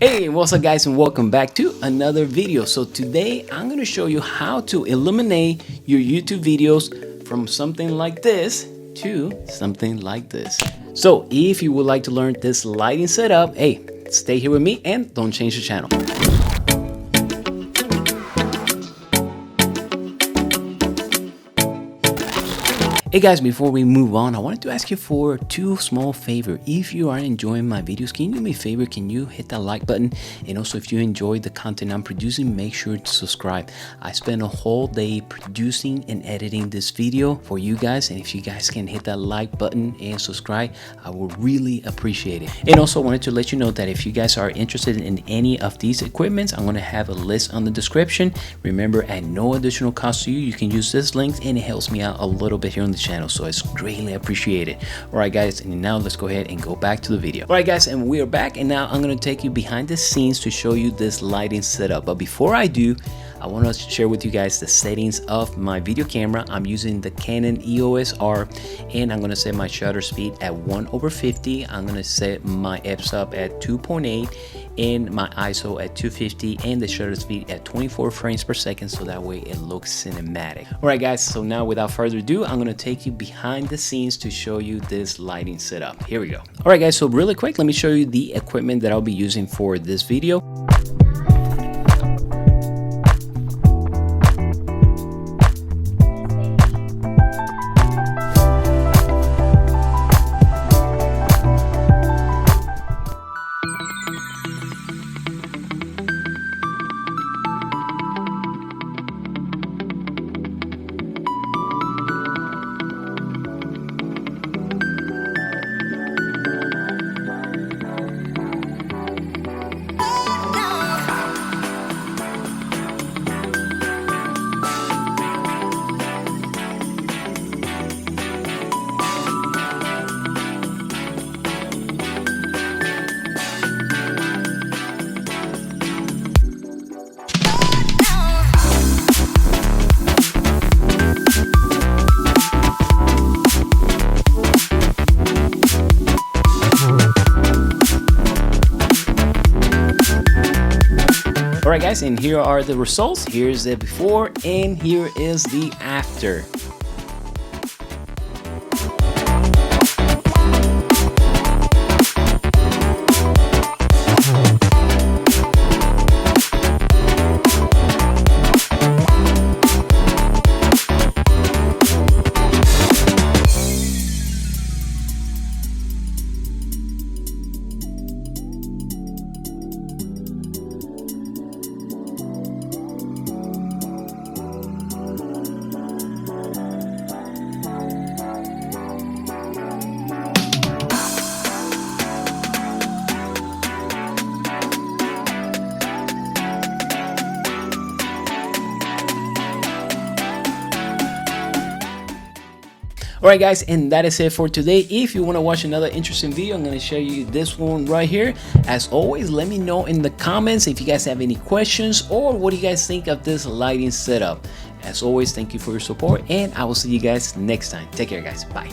Hey, what's up guys, and welcome back to another video. So today I'm going to show you how to illuminate your YouTube videos from something like this to something like this. So if you would like to learn this lighting setup, hey, stay here with me and don't change the channel. Hey guys, before we move on, I wanted to ask you for two small favors. If you are enjoying my videos, can you do me a favor? Can you hit that like button? And also, if you enjoy the content I'm producing, make sure to subscribe. I spend a whole day producing and editing this video for you guys. And if you guys can hit that like button and subscribe, I will really appreciate it. And also, I wanted to let you know that if you guys are interested in any of these equipments, I'm going to have a list on the description. Remember, at no additional cost to you, you can use this link and it helps me out a little bit here on the channel, so it's greatly appreciated. All right guys, and now let's go ahead and go back to the video. All right guys, and we are back, and now I'm going to take you behind the scenes to show you this lighting setup. But before I do, I want to share with you guys the settings of my video camera. I'm using the Canon EOS R, and I'm going to set my shutter speed at 1/50. I'm going to set my f-stop at 2.8 and my ISO at 250 and the shutter speed at 24 frames per second, so that way it looks cinematic. All right guys, so now without further ado, I'm going to take you behind the scenes to show you this lighting setup. Here we go. All right guys, so really quick, let me show you the equipment that I'll be using for this video. Alright guys, and here are the results. Here's the before and here is the after. Alright guys, and that is it for today. If you want to watch another interesting video, I'm going to show you this one right here. As always, let me know in the comments if you guys have any questions or what do you guys think of this lighting setup. As always, thank you for your support, and I will see you guys next time. Take care guys. Bye.